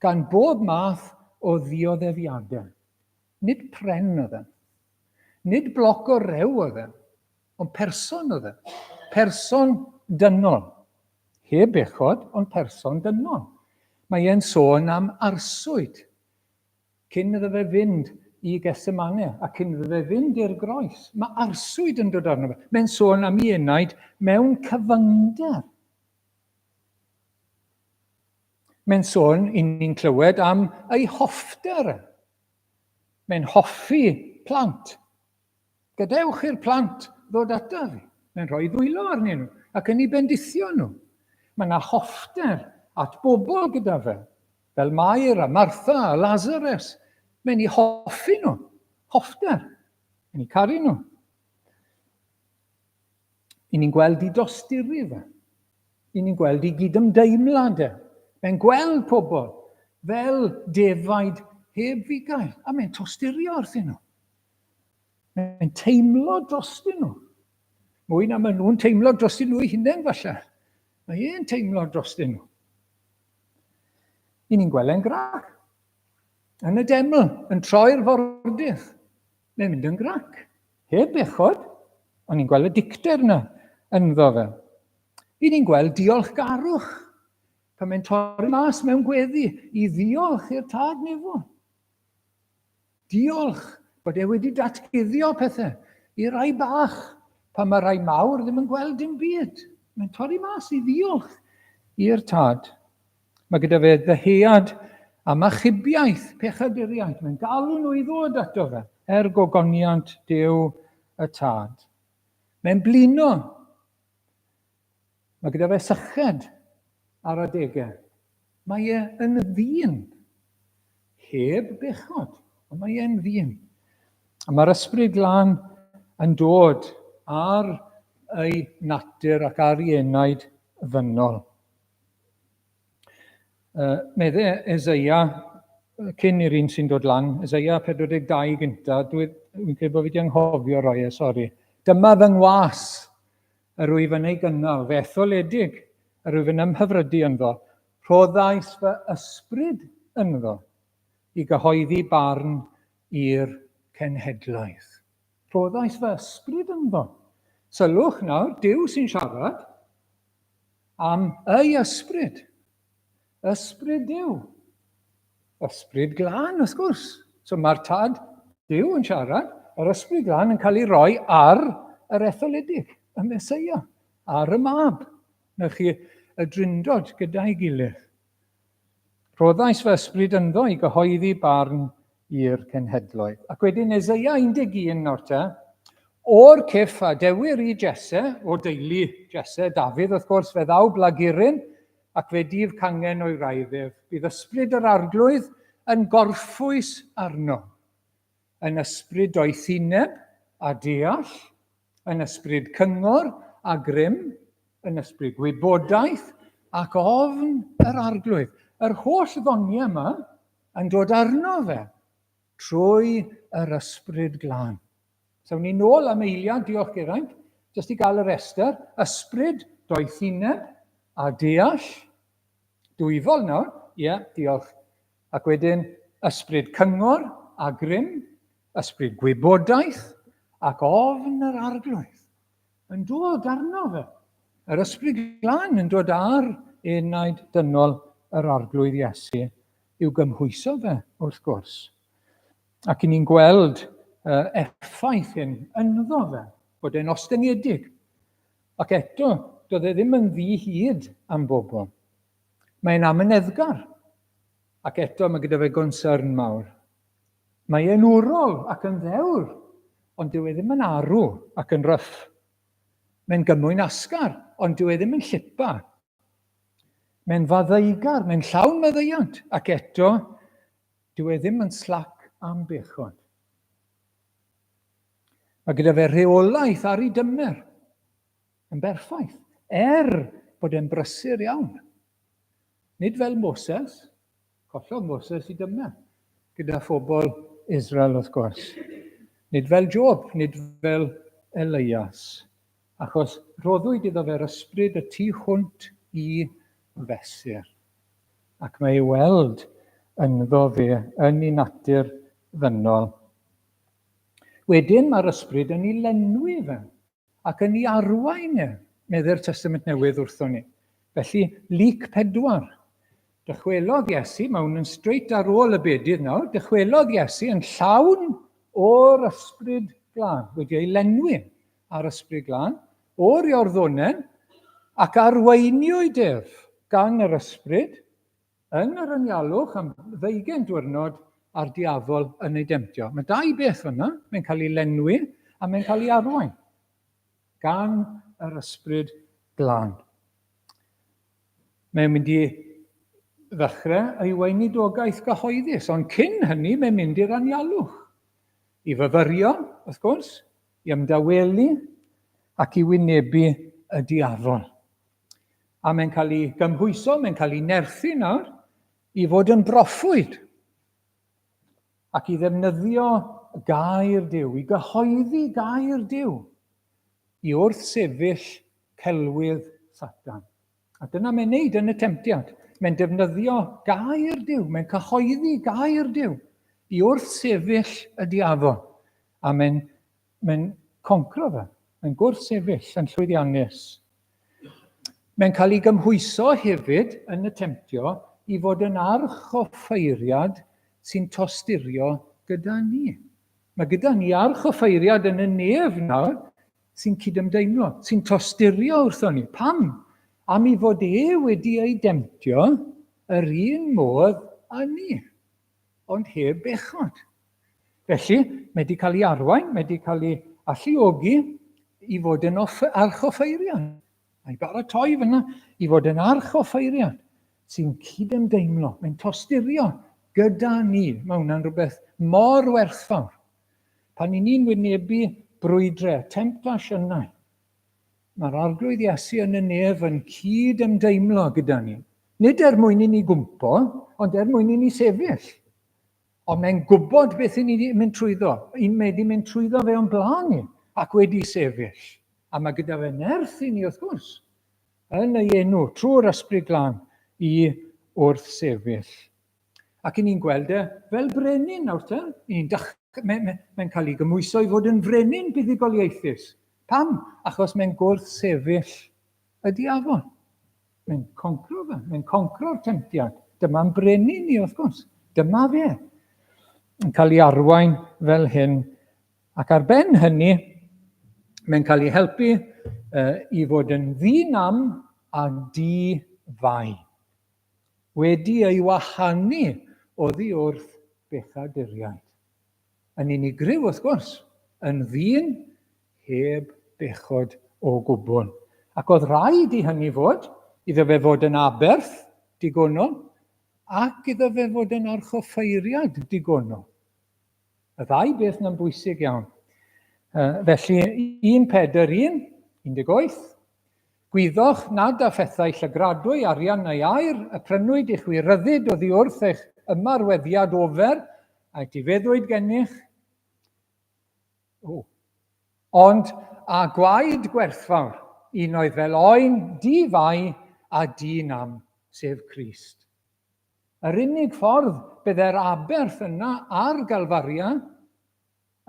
gan bob math o ddioddefiadau. Nid pren oedd e, nid bloc o rew oedd e, ond person oedd e. Person dynol. Heb bechod, ond person dynol. Mae e'n sôn am arswyd. Cyn iddo fe fynd i Getsemane, a cyn iddo fe fynd i'r groes. Mae arswyd yn dod arno fe. Mae'n sôn am ei enaid mewn cyfyngder. Mae'n sôn, ni'n clywed, am ei hoffter. Mae'n hoffi plant. Gadewch i'r plant ddod ata fi. Mae'n rhoi ddwylo arnyn nhw ac yn ei bendithio nhw. Mae yna hoffter at bobl gyda fe, fel Mair a Martha a Lazarus. Mae'n ei hoffi nhw. Hoffter. Mae'n ei caru nhw. I ni'n gweld ei dosturi fe. I ni'n gweld ei gydymdeimlad e. Mae'n gweld pobl fel defaid heb fugail. A mae'n tosturio wrthyn nhw. Mae'n teimlo drostyn nhw. Mwy na maen nhw'n teimlo drostyn nhw eu hunain falle. Mae e'n teimlo drostyn nhw. I ni'n gweld e'n grac. Yn y deml, yn troi'r fordydd. Mae'n mynd yn grac. Heb bechod, ond ni'n gweld y dicter yna ynddo fe. I ni'n gweld diolchgarwch. Pan mae'n torri mas mewn gweddi i ddiolch i'r tad nefo. Diolch bod e wedi datguddio pethau i rai bach, pan mae rai mawr ddim yn gweld dim byd. Mae'n torri mas i ddiolch i'r tad. Mae gyda fe ddeheuad am achubiaeth pechaduriaeth. Mae'n galw nhw i ddod ato fe, gogoniant Duw y tad. Mae'n blino. Mae gyda fe syched ar adegau. Mae e yn ddyn. Heb bechod, ond mae e'n ddyn. A mae'r ysbryd glân yn dod ar ei natur ac ar ei enaid ddynol. Medde Eseia cyn i'r un sy'n dod lan, Eseia 42 gynta, dwi'n credu bod fi wedi anghofio roi sori. Dyma fy ngwas, yr wyf yn ei gynnal, fe etholedig, yr wyf yn ymhyfrydu ynddo, rhoddais fy ysbryd ynddo, i gyhoeddi barn i'r cenhedlaeth. Rhoddais fy ysbryd ynddo. Sylwch nawr, Duw sy'n siarad am ei ysbryd. Ysbryd Duw. Ysbryd glân, wrth gwrs. So mae'r tad Duw yn siarad, yr ysbryd glân yn cael ei roi ar yr etholedig, y Meseia, ar y mab. Na chi y drindod gyda'i gilydd. Rhoddais fy ysbryd ynddo i gyhoeddi barn i'r cenhedloedd. Ac wedyn Eseia 11 nawr te, o'r cyff a dewir i Jesse, o deulu Jesse, Dafydd wrth gwrs, fe ddaw blagurin, ac fe dif cangen o'i wraiddef. Bydd ysbryd yr arglwydd yn gorffwys arno, yn ysbryd doethineb a deall, yn ysbryd cyngor a grym, yn ysbryd gwybodaeth ac ofn yr arglwydd. Yr holl ddoniau yma yn dod arno fe trwy yr ysbryd glân. Sawn ni nôl am eiliad, diolch Geraint, jyst i gael y rester, ysbryd doethineb a deall, dwyfol nawr, diolch. Ac wedyn ysbryd cyngor a grym, ysbryd gwybodaeth ac ofn yr arglwydd. Yn dod arno fe. Yr ysbryd glân yn dod ar enaid dynol yr arglwydd Iesu i'w gymhwyso fe, wrth gwrs. Ac i ni'n gweld effaith hyn ynddo fe, bod e'n ostyngedig. Ac eto, doedd e ddim yn ddi-hyd am bobl. Mae'n amyneddgar. Ac eto mae gyda fe gonsern mawr. Mae e'n wrol ac yn ddewr, ond dyw e ddim yn arw ac yn ryff. Mae'n gymwyn asgar, ond dyw e ddim yn llipa. Mae'n faddeigar, mae'n llawn maddeiant, ac eto, dyw e ddim yn slac am bechod. Mae gyda fe reolaeth ar ei dymer, yn berffaith, bod e'n brysur iawn. Nid fel Moses, collodd Moses i dymer, gyda phobl Israel wrth gwrs. Nid fel Job, nid fel Elias, achos roddwyd iddo fe'r ysbryd y tu hwnt i fesur. Ac mae ei weld ynddo fe yn ei natur ddynol. Wedyn mae'r ysbryd yn ei lenwi fe, ac yn ei arwain e, medde'r Testament Newydd wrthon ni. Felly, Luc 4. Dychwelodd Iesu, mae hwn yn straight ar ôl y bedydd nawr, dychwelodd Iesu yn llawn o'r ysbryd glân, wedi ei lenwi ar ysbryd glân, o'r Iorddonen, ac arweiniwyd ef gan yr ysbryd yn yr anialwch am 20 diwrnod a'r diafol yn ei demtio. Mae dau beth yna, mae'n cael ei lenwi a mae'n cael ei arwain gan yr ysbryd glân. Mae'n mynd i ddechrau ei weinidogaeth gyhoeddus, ond cyn hynny mae'n mynd i'r anialwch. I fyfyrio, wrth gwrs, i ymdawelu ac i wynebu y diafol. A mae'n cael ei gymhwyso, mae'n cael ei nerthu nawr i fod yn broffwyd ac i ddefnyddio gair Duw, i gyhoeddi gair Duw i wrth sefyll celwydd Satan. A dyna mae'n neud yn y temptiad. Mae'n defnyddio gair Duw, mae'n cyhoeddi gair Duw i wrth sefyll y diafol. A mae'n concro fe, mae'n gwrthsefyll yn llwyddiannus. Mae'n cael ei gymhwyso hefyd yn y temptio i fod yn arch o ffeiriad sy'n tosturio gyda ni. Mae gyda ni arch o ffeiriad yn y nef nawr sy'n cydymdeimlo, sy'n tosturio wrthon ni. Pam? Am i fod wedi ei demtio yr un modd â ni, ond heb bechod. Felly, mae wedi cael ei arwain, mae wedi cael ei alluogi i fod yn arch o ffeiriad. Mae'n baratoi fyna i fod yn arch o ffeiriad sy'n cydymdeimlo, mae'n tosturio gyda ni. Mae hwnna'n rhywbeth mor werthfawr. Pan ni'n wynebu brwydrau, temptasiynau, mae'r arglwydd Iesu yn y nef yn cydymdeimlo gyda ni. Nid mwyn i ni gwmpo, ond mwyn i ni sefyll. ond mae'n gwybod beth i ni mynd trwyddo. Mae wedi mynd trwyddo fe o'n blaen ni, ac wedi sefyll. A mae gyda fe nerth i ni, wrth gwrs, yn ei enw, trwy'r ysbryd glân, i wrth sefyll. Ac ni'n gweld e fel brenin nawr te. Mae'n cael ei gymwyso i fod yn frenin buddugoliaethus. Pam? Achos mae'n gwrth sefyll y diafol. Mae'n concro fe, mae'n concro'r temptiad. Dyma'n brenin ni, wrth gwrs. Dyma fe. Yn cael ei arwain fel hyn. Ac ar ben hynny, mae'n cael ei helpu i fod yn ddynam a di-fai. Wedi ei wahanu oddi wrth bechaduriaid. Yn unigryw, wrth gwrs, yn ddyn heb bechod o gwbl. Ac oedd rhaid i hynny fod, iddo fe fod yn aberth digonol, ac iddo fe fod yn archoffeiriad digonol. Y ddau beth yn bwysig iawn. Felly, 1 Pedr 1, 18, Gwyddwch nad a phethau llygradwy, arian neu air, y prynwyd i'ch wiryddid oddi wrth eich ymarweddiad ofer, a difeddwyd gennych, ond a gwaed gwerthfawr, un oedd fel oen, di-fai a di-nam, sef Crist. Yr unig ffordd byddai'r aberth yna ar Galfaria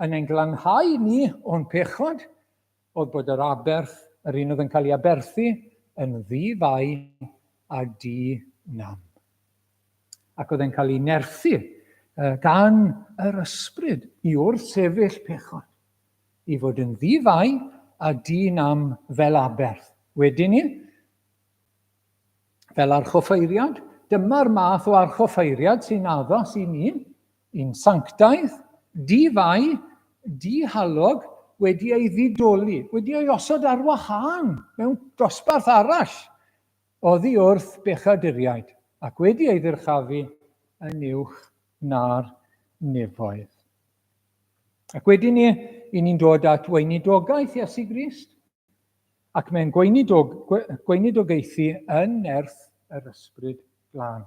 yn ein glanhau ni o'n pechod, oedd bod yr aberth, yr un oedd yn cael ei aberthu, yn di-fai a di-nam. Ac oedd e'n cael ei nerthu gan yr ysbryd i wrth sefyll pechod, i fod yn di-fai a di-nam fel aberth. Wedyn ni, fel archoffeiriad, dyma'r math o archoffeiriad sy'n addos i ni, un sanctaidd, di-fai, di-halog, wedi ei ddidoli, wedi ei osod ar wahân mewn dosbarth arall oddi wrth bechaduriaid, ac wedi ei ddyrchafu yn uwch na'r nefoedd. Ac wedyn ni, ni'n dod at weinidogaeth Iesu Grist, ac mae'n gweinidogeithi yn nerth yr ysbryd glân.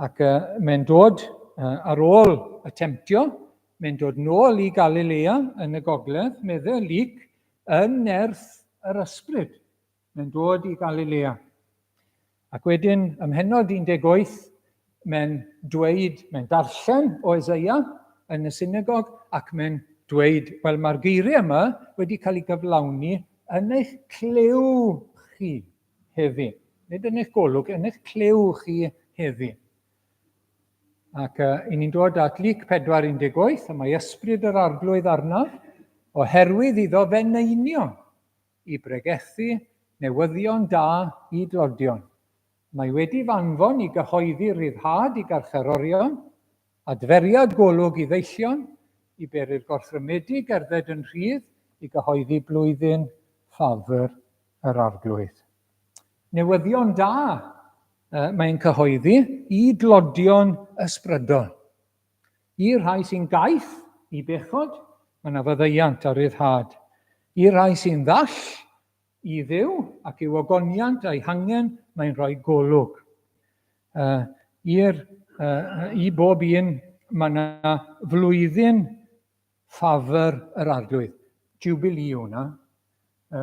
Ac mae'n dod ar ôl y temtio, mae'n dod nôl i Galilea yn y gogledd, meddwl Luc, yn nerth yr ysbryd. Mae'n dod i Galilea. Ac wedyn, ym Mhennod 18, mae'n darllen o Eseia yn y synagog, ac mae'n dweud, wel, mae'r geiriau yma wedi cael ei gyflawni yn eich clew chi heddi. Nid yn eich golwg, yn eich clew chi heddi. Ac ni'n dod at Luc 4:18, a mae ysbryd yr arglwydd arnaf, oherwydd iddo feneinio i bregethu newyddion da i dlodion. Mae wedi fanfon i gyhoeddi ryddhad i garcharorion, adferiad golwg i ddeillion, i beru'r gorthrymedig gerdded yn rhydd, i gyhoeddi blwyddyn ffafr yr arglwydd. Newyddion da mae'n cyhoeddi i dlodion ysbrydol. I rhai sy'n gaeth i bechod, mae yna faddeuant a ryddhad. I rai sy'n ddall i ddiw ac i'w ogoniant a'i hangen, mae'n rhoi golwg. I bob un, mae yna flwyddyn ffafr yr arglwydd. Jubilee hwnna,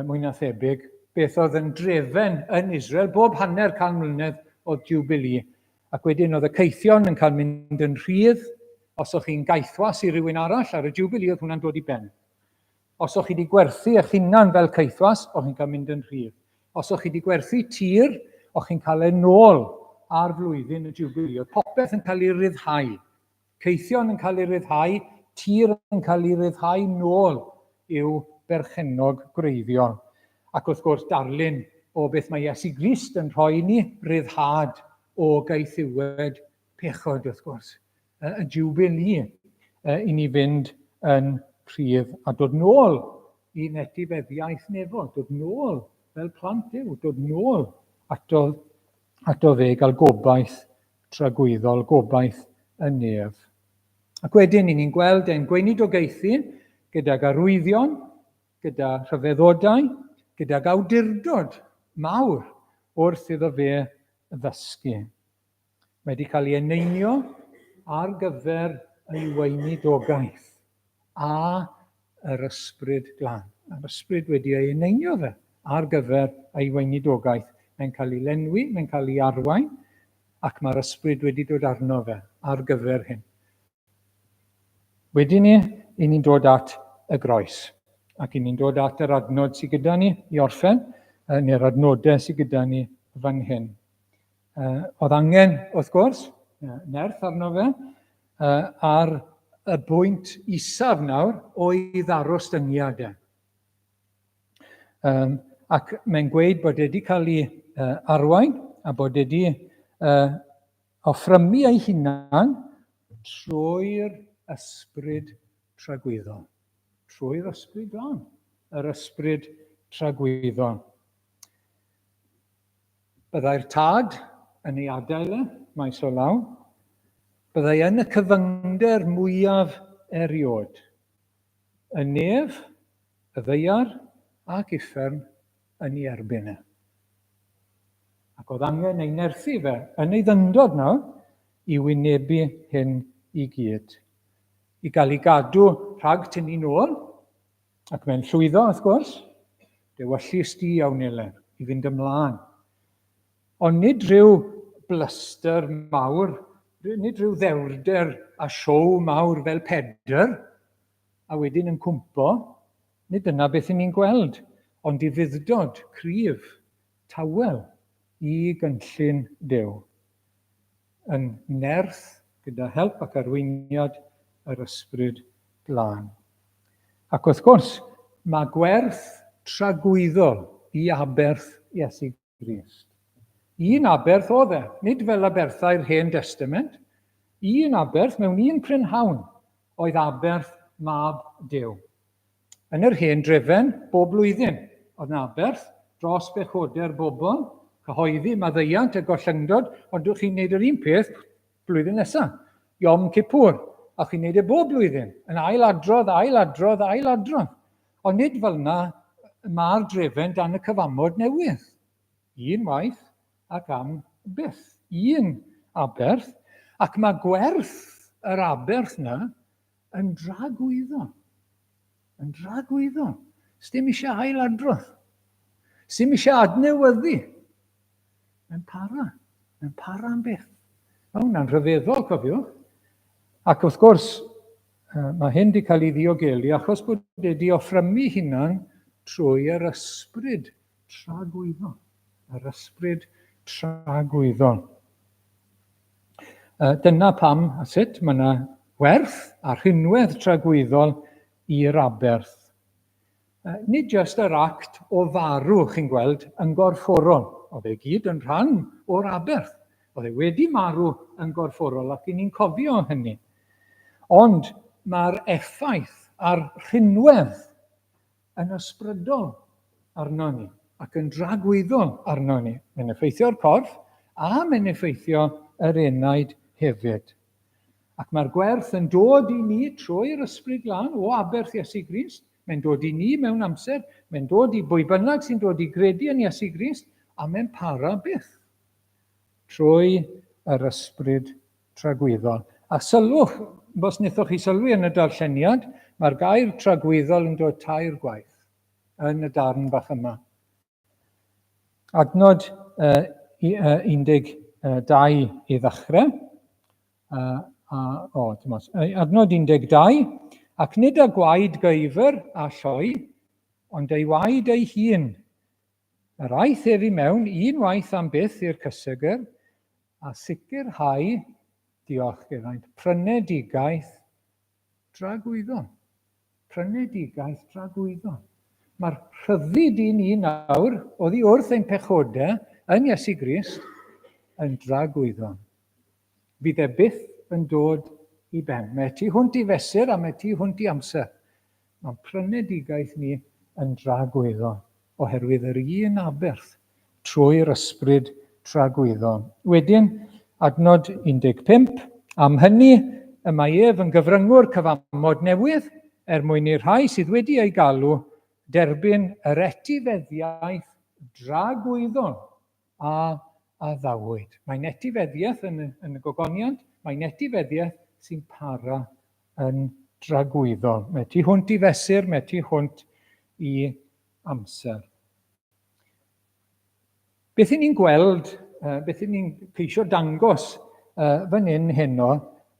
mwy na thebyg, beth oedd yn drefen yn Israel, bob hanner 100 mlynedd oedd Jubilee. Ac wedyn oedd y ceithion yn cael mynd yn rhydd, os o'ch chi'n gaethwas i rywun arall ar y Jubilee, oedd hwnna'n dod i ben. Os o'ch chi wedi gwerthu eich hunan fel ceithwas, o'ch chi'n cael mynd yn rhydd. Os o'ch chi wedi gwerthu tir, o'ch chi'n cael ei nôl ar flwyddyn y Jubilee. Oedd popeth yn cael ei ryddhau. Ceithion yn cael ei ryddhau, tir yn cael ei ryddhau nôl i'w berchenog gwreiddiol. Ac wrth gwrs darlun o beth mae Iesu Grist yn rhoi ni, ryddhad o gaethiwed pechod, wrth gwrs. Y Jubilee i ni fynd yn rhydd a dod nôl i etifeddiaeth nefol, dod nôl fel plant Duw, dod nôl ato fe gael gobaith tragwyddol, gobaith y nef. Ac wedyn ni'n gweld e'n gweinidogeithi gydag arwyddion, gyda rhyfeddodau, gydag awdurdod mawr wrth iddo fe ddysgu. Mae wedi cael ei eneinio ar gyfer ei weinidogaeth a yr ysbryd glân. A'r ysbryd wedi ei eneinio fe ar gyfer ei weinidogaeth. Mae'n cael ei lenwi, mae'n cael ei arwain, ac mae'r ysbryd wedi dod arno fe ar gyfer hyn. Wedyn ni, i ni'n dod at y groes, ac i ni'n dod at yr adnod sydd gyda ni i orffen, neu'r adnodau sydd gyda ni fan hyn. Oedd angen, wrth gwrs, nerth arno fe, ar y bwynt isaf nawr oedd arostyngiadau. Ac mae'n gweud bod wedi cael ei arwain a bod wedi offrymu ei hunan trwy'r ysbryd tragwyddol. Trwy'r ysbryd glân, yr ysbryd tragwyddol. Byddai'r tad yn ei adael maes o law. Byddai yn y cyfyngder mwyaf eriod. Y nef, y ddaear ac uffern yn ei erbyn e. Ac oedd angen ei nerthu fe yn ei ddyndod nawr i wynebu hyn i gyd. I gael ei gadw rhag tynnu nôl, ac mae'n llwyddo, wrth gwrs, dewyllus di iawn eler i fynd ymlaen. Ond nid rhyw blyster mawr, nid rhyw ddewrder a siow mawr fel Pedr, a wedyn yn cwmpo, nid dyna beth ni'n gweld, ond i fuddod cryf, tawel, i gynllun Duw. Yn nerth gyda help ac arweiniad yr ysbryd glân. Ac wrth gwrs, mae gwerth tragwyddol i aberth Iesu Grist. Un aberth oedd e, nid fel aberthau'r Hen Testament, un aberth mewn un prynhawn oedd aberth mab Duw. Yn yr Hen Drefen, bob blwyddyn, oedd yna aberth dros bechodau'r bobl, cyhoeddi maddeuant a gollyngdod, ond dwi'n chi'n gwneud yr un peth blwyddyn nesaf, Yom Kippur, a chi'n gwneud e bob blwyddyn, yn ailadrodd. Ond nid fel yna mae'r drefen dan y cyfamod newydd. Un waith ac am byth. Un aberth, ac mae gwerth yr aberth yna yn dragwyddo. Yn dragwyddo. Sdim eisiau ailadrodd. Sdim eisiau adnewyddu. Yn para am byth. Mae hwnna'n rhyfeddol, cofiwch. Ac wrth gwrs, mae hyn wedi cael ei ddiogelu achos bod wedi offrymu hunan trwy'r ysbryd tragwyddo. Yr ysbryd tragwyddo. Dyna pam, a sut, mae yna werth a rhinwedd tragwyddol i'r aberth. Nid jyst yr act o farw, chi'n gweld, yn gorfforol. Oedd e gyd yn rhan o'r aberth. Oedd e wedi marw yn gorfforol ac i ni'n cofio hynny. Ond mae'r effaith a'r rhinwedd yn ysbrydol arno ni ac yn dragwyddol arno ni. Mae'n effeithio'r corff a mae'n effeithio yr enaid hefyd. Ac mae'r gwerth yn dod i ni trwy'r ysbryd glân o aberth Iesu Grist. Mae'n dod i ni mewn amser, mae'n dod i bwy bynnag sy'n dod i gredu yn Iesu Grist, a mae'n para byth trwy yr ysbryd tragwyddol. A sylwch, os wnaethoch chi sylwi yn y darlleniad, mae'r gair tragwyddol yn dod tair gwaith yn y darn bach yma. Adnod 12 i ddechrau. Adnod 12, ac nid y gwaed gyfer a lloi, ond ei waed ei hun. Yr aeth ef i mewn un waith am byth i'r cysegr, a sicrhau, diolch Geraint, prynedigaeth dragwyddol. Prynedigaeth dragwyddol. Mae'r rhyddid i ni nawr, oddi wrth ein pechodau yn Iesu Grist, yn dragwyddol. Bydd e byth yn dod i ben. Mae tu hwnt i fesur a mae tu hwnt i amser. Mae'n prynedigaeth ni yn dragwyddol, oherwydd yr un aberth trwy'r ysbryd tragwyddol. Wedyn, adnod 15, am hynny y mae ef yn gyfryngwr cyfamod newydd mwyn i'r rhai sydd wedi ei galw derbyn yr etifeddiaeth dragwyddol a addawyd. Mae'n etifeddiaeth yn y gogoniant, mae'n etifeddiaeth sy'n para yn dragwyddol. Mae tu hwnt i fesur, mae tu hwnt i amser. Beth i ni'n gweld, beth i ni'n ceisio dangos fan hyn heno,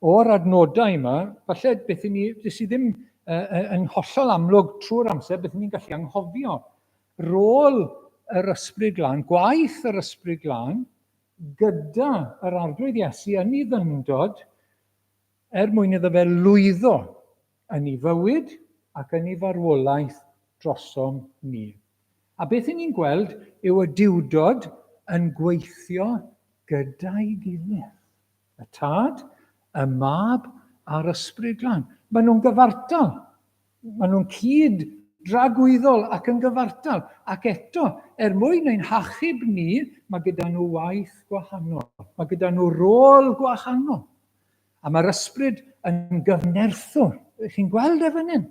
o'r adnodau yma, falle beth i ni, sydd ddim yn hollol amlwg trwy'r amser, beth i ni'n gallu anghofio. Rôl yr ysbryd glân, gwaith yr ysbryd glân, gyda yr arglwydd Iesu yn ei ddyndod, mwyn iddo fe lwyddo yn ei fywyd ac yn ei farwolaeth drosom ni. A beth i ni'n gweld yw y diwdod yn gweithio gyda'i gilydd. Y Tad, y Mab a'r Ysbryd Glân. Maen nhw'n gyfartal. Maen nhw'n cyd dragwyddol ac yn gyfartal. Ac eto, mwyn ein hachub ni, mae gyda nhw waith gwahanol. Mae gyda nhw rôl gwahanol. A mae'r ysbryd yn gyfnerthwr. Chi'n gweld fan hyn?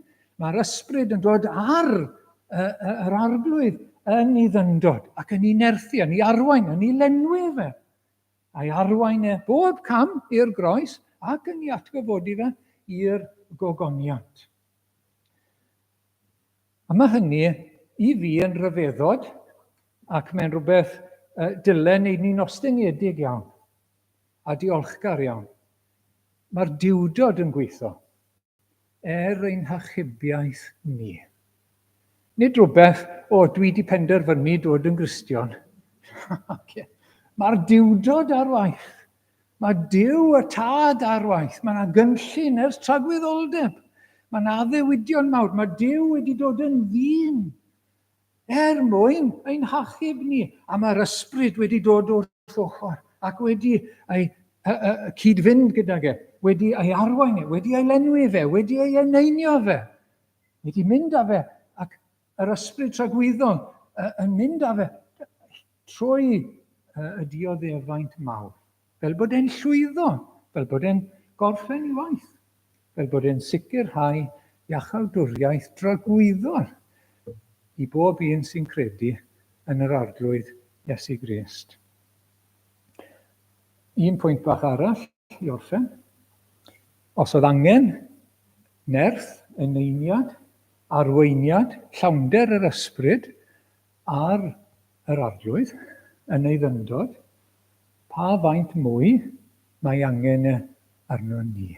Mae'r ysbryd yn dod ar yr arglwydd yn ei ddyndod ac yn ei nerthu, yn ei arwain, yn ei lenwi fe. A'i arwain e bob cam i'r groes ac yn ei atgyfodi fe i'r gogoniant. A mae hynny i fi yn ryfeddod ac mae'n rhywbeth dylen ei ni'n ostyngedig iawn a diolchgar iawn. Mae'r diwdod yn gweithio ein hachubiaeth ni. Nid rhywbeth, dwi wedi penderfynu dod yn Gristion. Mae'r diwdod ar waith. Mae Duw y Tad ar waith. Mae yna gynllun ers tragwyddoldeb. Mae yna addewidion mawr. Mae Duw wedi dod yn ddyn. Mwyn ein hachub ni. A mae'r ysbryd wedi dod wrth ochr. Ac wedi ei cyd-fynd gyda ge. Wedi ei arwain e. Wedi ei lenwi fe. Wedi ei eneinio fe. Wedi mynd â fe. Ac yr ysbryd tragwyddol yn mynd â fe trwy y dioddefaint mawr. Fel bod e'n llwyddo, fel bod e'n gorffen ei waith, fel bod e'n sicrhau iachawdwriaeth dragwyddol i bob un sy'n credu yn yr arglwydd Iesu Grist. Un pwynt bach arall i orffen. Os oedd angen nerth, eneiniad, arweiniad, llawnder yr ysbryd ar yr arglwydd yn ei ddyndod, pa faint mwy mae angen arno ni.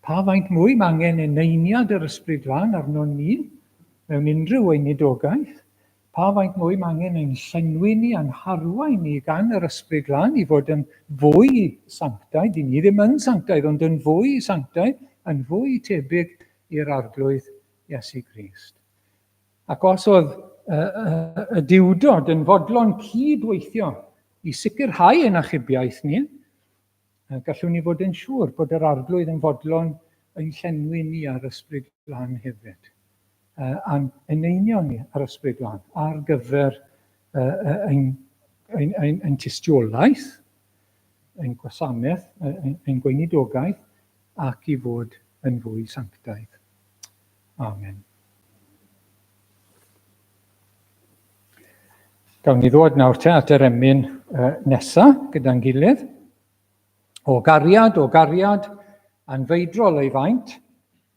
Pa faint mwy mae angen eneiniad yr ysbryd glân arno ni mewn unrhyw weinidogaeth. Pa faint mwy mae angen ein llenwi ni a'n harwain ni gan yr ysbryd glân i fod yn fwy sanctaidd. I ni ddim yn sanctaidd, ond yn fwy sanctaidd, yn fwy tebyg i'r arglwydd Iesu Grist. Ac os oedd y diwdod yn fodlon cydweithio i sicrhau ein achubiaeth ni, gallwn ni fod yn siŵr bod yr arglwydd yn fodlon ein llenwi ni ar ysbryd glân hefyd. A'n eneinio ni ar ysbryd glân ar gyfer ein tystiolaeth, ein gwasanaeth, ein gweinidogaeth, ac i fod yn fwy sanctaidd. Amen. Gawn ni ddod nawr at yr emyn nesaf gyda'n gilydd. O gariad, anfeidrol ei faint,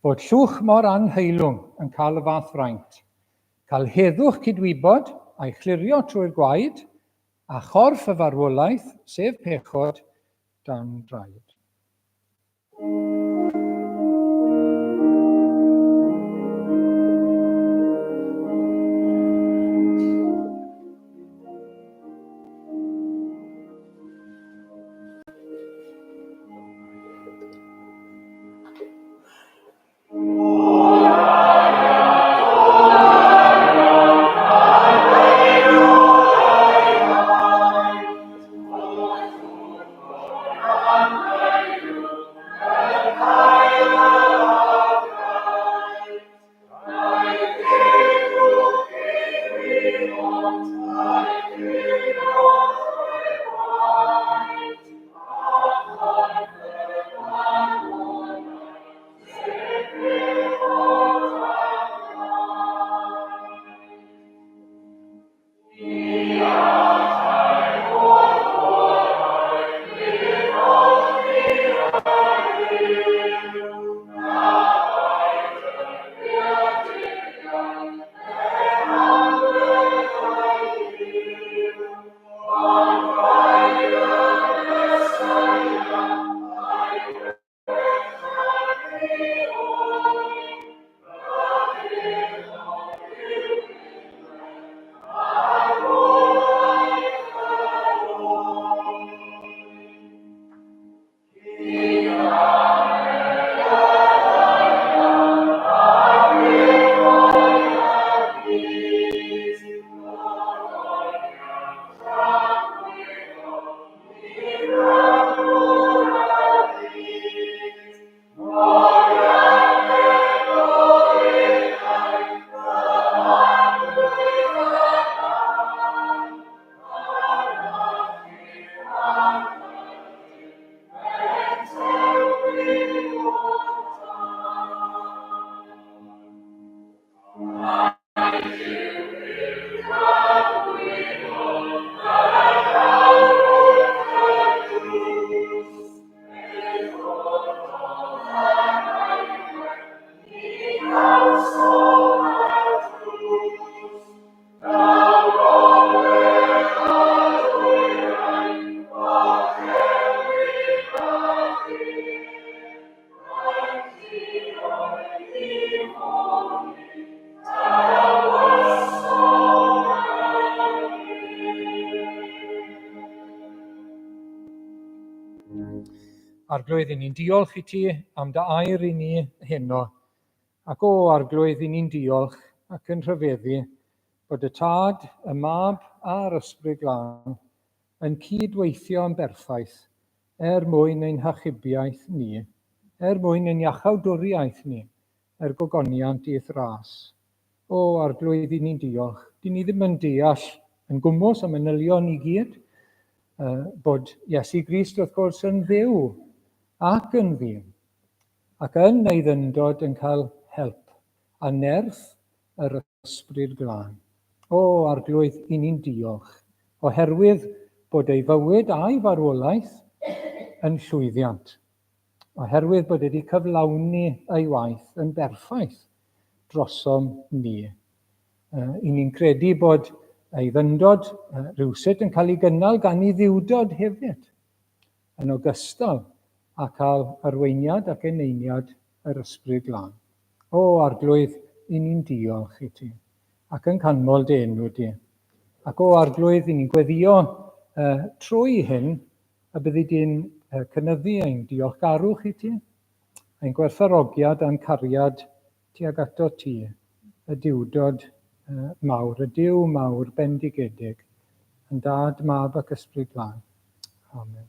bod llwch mor anheilwng yn cael y fath fraint. Cael heddwch cydwybod a'i chlirio trwy'r gwaed, a chorff y farwolaeth, sef pechod, dan draed. arglwydd, i ni'n diolch i ti am dy air i ni heno. Ac arglwydd, i ni'n diolch ac yn rhyfeddu bod y Tad, y Mab a'r Ysbryd Glân yn cydweithio yn berffaith mwyn ein hachubiaeth ni, mwyn ein iachawdwriaeth ni, gogoniant i'th ras. Arglwydd, i ni'n diolch. Di ni ddim yn deall yn gwmws am manylion i gyd, bod Iesu Grist wrth gwrs yn dduw ac yn ddyn, ac yn ei ddyndod yn cael help a nerth yr Ysbryd Glân. Arglwydd, i ni'n diolch, oherwydd bod ei fywyd a'i farwolaeth yn llwyddiant, oherwydd bod wedi cyflawni ei waith yn berffaith drosom ni. I ni'n credu bod ei ddyndod rywsut yn cael ei gynnal gan ei ddiwdod hefyd, yn ogystal â cael arweiniad ac eneiniad yr Ysbryd Glân. Arglwydd, i ni'n diolch i ti, ac yn canmol dy enw di. Ac arglwydd, i ni'n gweddio trwy hyn, a byddi di'n cynyddu ein diolchgarwch i ti, ein gwerthfawrogiad a'n cariad tuag ato ti, y diwdod mawr, y Duw mawr bendigedig, yn Dad, Mab ac Ysbryd Glân. Amen.